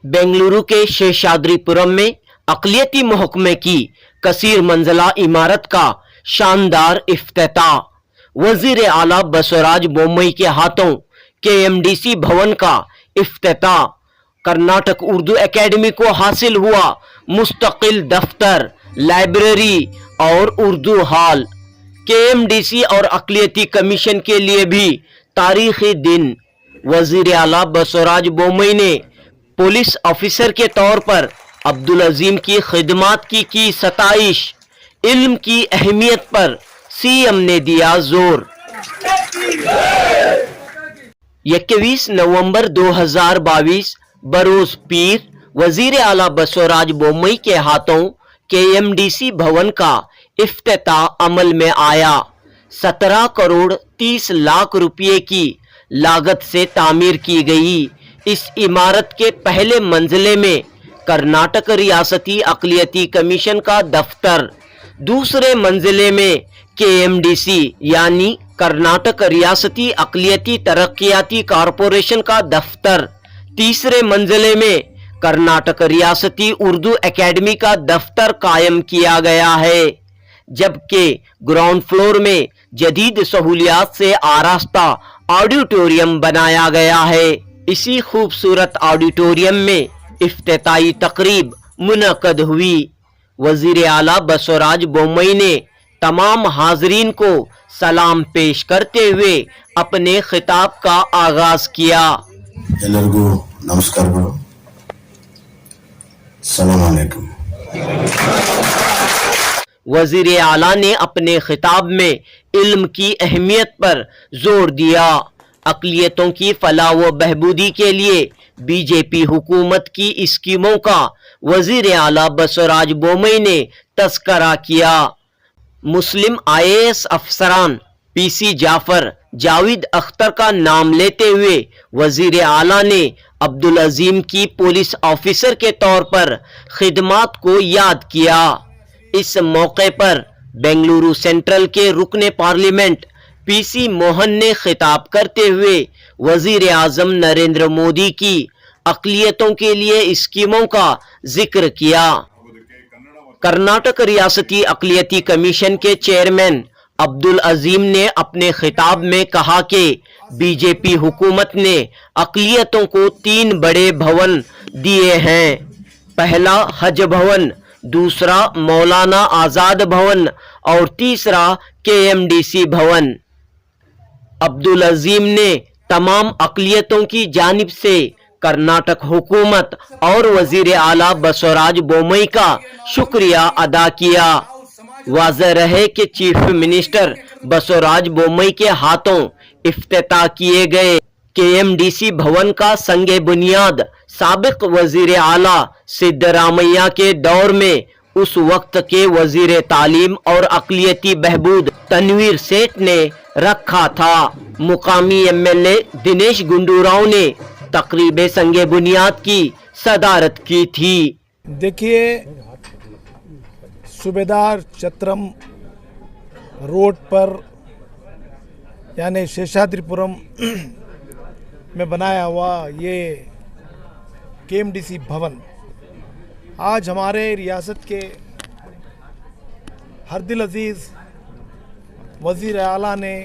बेंगलुरु के शेषाद्रिपुरम में अक़लियती महकमे की कसीर मंजिला इमारत का शानदार इफ्तिताह। वजीर आला बसवराज बोम्मई के हाथों केएमडीसी भवन का इफ्तिताह। कर्नाटक उर्दू एकेडमी को हासिल हुआ मुस्तकिल दफ्तर, लाइब्रेरी और उर्दू हॉल। केएमडीसी और अक़लियती कमीशन के लिए भी तारीखी दिन। वजीर आला बसवराज बोम्मई ने पुलिस ऑफिसर के तौर पर अब्दुल अजीम की खिदमत की सताइश। इल्म की अहमियत पर सीएम ने दिया जोर। 21 नवंबर 2022 बरोज पीर वजीर आला बसवराज बोम्मई के हाथों केएमडीसी भवन का इफ्तिताह अमल में आया। 17 करोड़ 30 लाख रुपए की लागत से तामीर की गई इस इमारत के पहले मंजिले में कर्नाटक रियासती अक़लियती कमीशन का दफ्तर, दूसरे मंजिले में केएमडीसी यानी कर्नाटक रियासती अक़लियती तरक्याती कॉरपोरेशन का दफ्तर, तीसरे मंजिले में कर्नाटक रियासती उर्दू एकेडमी का दफ्तर कायम किया गया है, जबकि ग्राउंड फ्लोर में जदीद सहूलियात से आरास्ता ऑडिटोरियम बनाया गया है। इसी खूबसूरत ऑडिटोरियम में इफ्तिताई तकरीब मुनक़द हुई। वजीर आला बसवराज बोम्मई ने तमाम हाज़रीन को सलाम पेश करते हुए अपने खिताब का आगाज किया। ಎಲ್ಲರಿಗೂ ನಮಸ್ಕಾರಗಳು, ಸಲಾಮ್ अलैकुम। वजीर आला ने अपने खिताब में इल्म की अहमियत पर जोर दिया। अक़लियतों की फलाह व बहबूदी के लिए बीजेपी हुकूमत की स्कीमों का वजीर आला बसवराज बोम्मई ने तज़किरा किया। मुस्लिम आईएएस अफसरान पीसी जाफर, जावेद अख्तर का नाम लेते हुए वजीर आला ने अब्दुल अजीम की पुलिस ऑफिसर के तौर पर खिदमत को याद किया। इस मौके पर बेंगलुरु सेंट्रल के रुकने पार्लियामेंट पीसी मोहन ने खिताब करते हुए वजीर आजम नरेंद्र मोदी की अक़लियतों के लिए स्कीमों का जिक्र किया। कर्नाटक रियासती अक़लियती कमीशन के चेयरमैन अब्दुल अजीम ने अपने खिताब में कहा कि बीजेपी हुकूमत ने अक़लियतों को 3 बड़े भवन दिए हैं। पहला हज भवन, दूसरा मौलाना आज़ाद भवन और तीसरा केएमडीसी भवन। अब्दुल अजीम ने तमाम अक़लियतों की जानिब से कर्नाटक हुकूमत और वजीर आला बसवराज बोम्मई का शुक्रिया अदा किया। वाज़ेह रहे कि चीफ मिनिस्टर बसवराज बोम्मई के हाथों इफ्तिताह किए गए केएमडीसी भवन का संगे बुनियाद साबिक वजीर आला सिद्धरामैया के दौर में उस वक्त के वजीर तालीम और अक़लियती बहबूद तनवीर सेठ ने रखा था। मुकामी एमएलए दिनेश गुंडूराव ने तकरीब संगे बुनियाद की सदारत की थी। देखिए, सूबेदार चत्रम रोड पर यानी शेषाद्रिपुरम में बनाया हुआ ये केएमडीसी भवन आज हमारे रियासत के हरदिल अजीज़ वज़ीर आला ने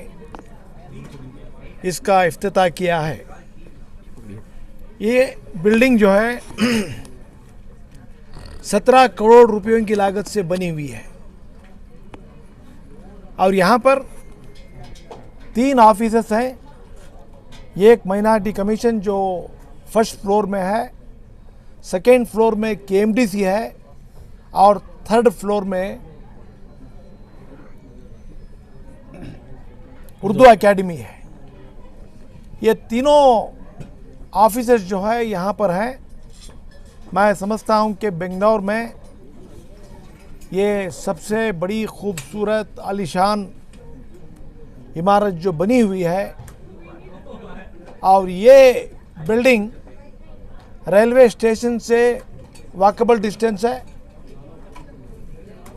इसका इफ्तिताह किया है। ये बिल्डिंग जो है 17 करोड़ रुपयों की लागत से बनी हुई है और यहाँ पर 3 ऑफिसेस हैं। एक माइनॉरिटी कमीशन जो फर्स्ट फ्लोर में है, सेकेंड फ्लोर में केएमडीसी है और थर्ड फ्लोर में उर्दू एकेडमी है। ये तीनों ऑफिसर्स जो है यहाँ पर हैं। मैं समझता हूँ कि बेंगलुरु में ये सबसे बड़ी खूबसूरत आलीशान इमारत जो बनी हुई है और ये बिल्डिंग रेलवे स्टेशन से वॉकेबल डिस्टेंस है,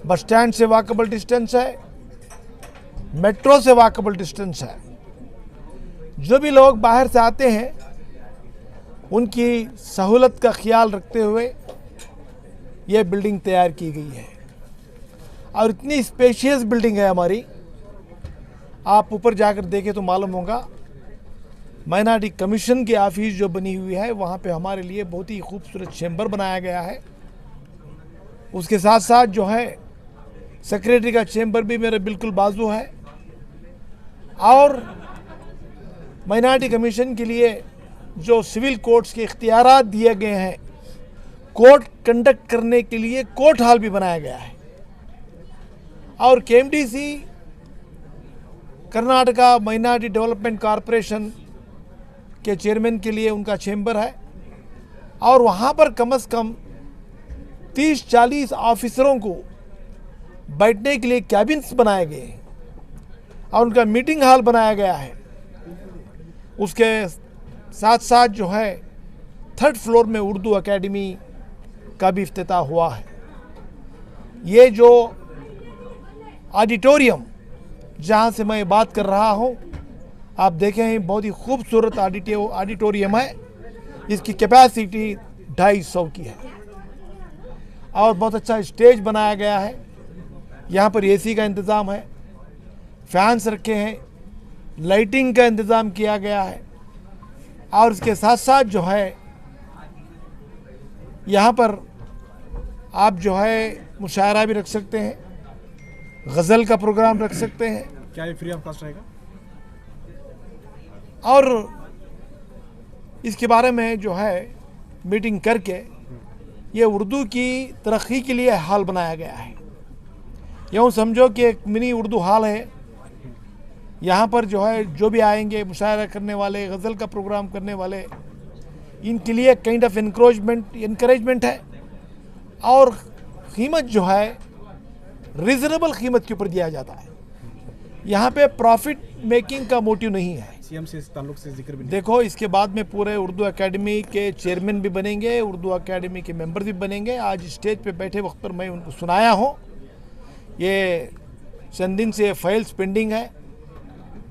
बस स्टैंड से वॉकेबल डिस्टेंस है, मेट्रो से वॉकेबल डिस्टेंस है। जो भी लोग बाहर से आते हैं उनकी सहूलत का ख्याल रखते हुए ये बिल्डिंग तैयार की गई है। और इतनी स्पेशियस बिल्डिंग है हमारी, आप ऊपर जाकर देखें तो मालूम होगा। माइनॉरिटी कमीशन की ऑफिस जो बनी हुई है वहाँ पे हमारे लिए बहुत ही खूबसूरत चैम्बर बनाया गया है। उसके साथ साथ जो है सेक्रेटरी का चैम्बर भी मेरे बिल्कुल बाजू है। और माइनॉरिटी कमीशन के लिए जो सिविल कोर्ट्स के इख्तियारात दिए गए हैं, कोर्ट कंडक्ट करने के लिए कोर्ट हॉल भी बनाया गया है। और केएमडीसी कर्नाटका माइनॉरिटी डेवलपमेंट कॉरपोरेशन के चेयरमैन के लिए उनका चैम्बर है। और वहाँ पर कम से कम 30-40 ऑफिसरों को बैठने के लिए कैबिन्स बनाए गए हैं और उनका मीटिंग हॉल बनाया गया है। उसके साथ साथ जो है 3rd फ्लोर में उर्दू एकेडमी का भी इफ्तिताह हुआ है। ये जो ऑडिटोरियम जहाँ से मैं बात कर रहा हूँ, आप देखें बहुत ही खूबसूरत ऑडिटोरियम है। इसकी कैपेसिटी 250 की है और बहुत अच्छा स्टेज बनाया गया है। यहाँ पर एसी का इंतज़ाम है, फैंस रखे हैं, लाइटिंग का इंतज़ाम किया गया है। और इसके साथ साथ जो है यहाँ पर आप जो है मुशायरा भी रख सकते हैं, गज़ल का प्रोग्राम रख सकते हैं। क्या ये फ्री ऑफ कॉस्ट रहेगा? और इसके बारे में जो है मीटिंग करके ये उर्दू की तरक्की के लिए हॉल बनाया गया है। यूँ समझो कि एक मिनी उर्दू हॉल है। यहाँ पर जो है जो भी आएंगे मुशायरा करने वाले, गज़ल का प्रोग्राम करने वाले, इनके लिए काइंड ऑफ इनकरेजमेंट है। और कीमत जो है रिजनेबल कीमत के ऊपर दिया जाता है। यहाँ पे प्रॉफिट मेकिंग का मोटिव नहीं है। सीएम से इस ताल्लुक से जिक्र भी नहीं। देखो, इसके बाद में पूरे उर्दू एकेडमी के चेयरमैन भी बनेंगे, उर्दू एकेडमी के मेंबर भी बनेंगे। आज स्टेज पे बैठे वक्त पर मैं उनको सुनाया हूँ। ये चंद दिन से फाइल्स पेंडिंग है,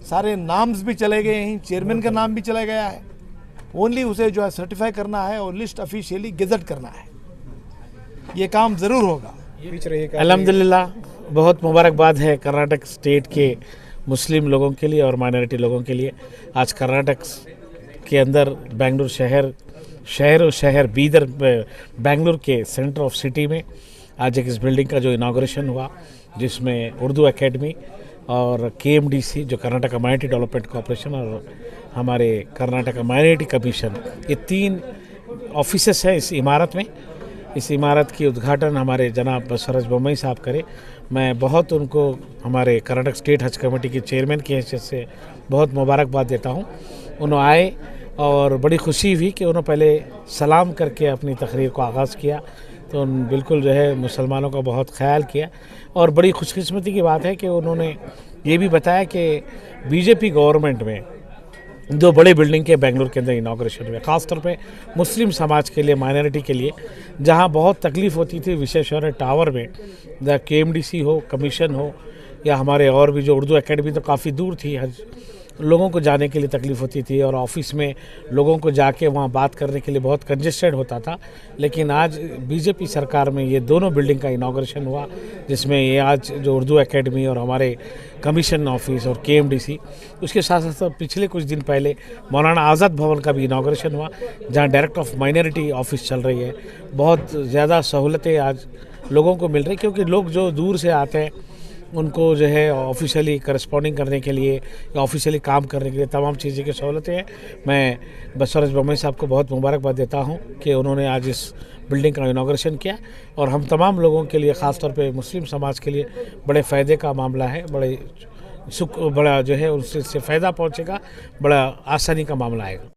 सारे नाम्स भी चले गए हैं, चेयरमैन का नाम भी चला गया है। ओनली उसे जो है सर्टिफाई करना है और लिस्ट ऑफिशियली गेजेट करना है। ये काम ज़रूर होगा। पीछ रही है अल्हम्दुलिल्लाह, बहुत मुबारकबाद है कर्नाटक स्टेट के मुस्लिम लोगों के लिए और माइनॉरिटी लोगों के लिए। आज कर्नाटक के अंदर बेंगलुरु शहर बीदर बेंगलुरु के सेंटर ऑफ सिटी में आज एक इस बिल्डिंग का जो इनाग्रेशन हुआ, जिसमें उर्दू एकेडमी और केएमडीसी जो कर्नाटका माइनॉरिटी डेवलपमेंट कॉरपोरेशन और हमारे कर्नाटका माइनॉरिटी कमीशन, ये 3 ऑफिसेस हैं इस इमारत में। इस इमारत की उद्घाटन हमारे जनाब बसवराज बोम्मई साहब करे। मैं बहुत उनको हमारे कर्नाटक स्टेट हज कमेटी के चेयरमैन की हैसियत से बहुत मुबारकबाद देता हूँ। उन्होंने आए और बड़ी खुशी हुई कि उन्होंने पहले सलाम करके अपनी तकरीर को आगाज़ किया, तो बिल्कुल जो है मुसलमानों का बहुत ख्याल किया। और बड़ी खुशकिस्मती की बात है कि उन्होंने ये भी बताया कि बीजेपी गवर्नमेंट में 2 बड़े बिल्डिंग के बेंगलुरु के अंदर इनाग्रेशन हुए, ख़ासतौर पे मुस्लिम समाज के लिए, माइनॉरिटी के लिए, जहां बहुत तकलीफ़ होती थी विश्वेश्वरैया टावर में, द केएमडीसी हो, कमीशन हो या हमारे और भी जो उर्दू एकेडमी तो काफ़ी दूर थी, हर लोगों को जाने के लिए तकलीफ़ होती थी और ऑफिस में लोगों को जाके वहाँ बात करने के लिए बहुत कंजेस्टेड होता था। लेकिन आज बीजेपी सरकार में ये दोनों बिल्डिंग का इनाग्रेशन हुआ, जिसमें ये आज जो उर्दू एकेडमी और हमारे कमीशन ऑफिस और केएमडीसी, उसके साथ साथ पिछले कुछ दिन पहले मौलाना आज़ाद भवन का भी इनाग्रेशन हुआ, जहाँ डायरेक्टर ऑफ माइनॉरिटी ऑफिस चल रही है। बहुत ज़्यादा सहूलतें आज लोगों को मिल रही, क्योंकि लोग जो दूर से आते हैं उनको जो है ऑफिशियली करस्पॉन्डिंग करने के लिए या ऑफिशियली काम करने के लिए तमाम चीज़ें की सहूलतें हैं। मैं बसवराज बोम्मई साहब को बहुत मुबारकबाद देता हूं कि उन्होंने आज इस बिल्डिंग का इनाग्रेशन किया और हम तमाम लोगों के लिए, ख़ास तौर पे मुस्लिम समाज के लिए बड़े फ़ायदे का मामला है। बड़ा जो है उससे फ़ायदा पहुँचेगा, बड़ा आसानी का मामला आएगा।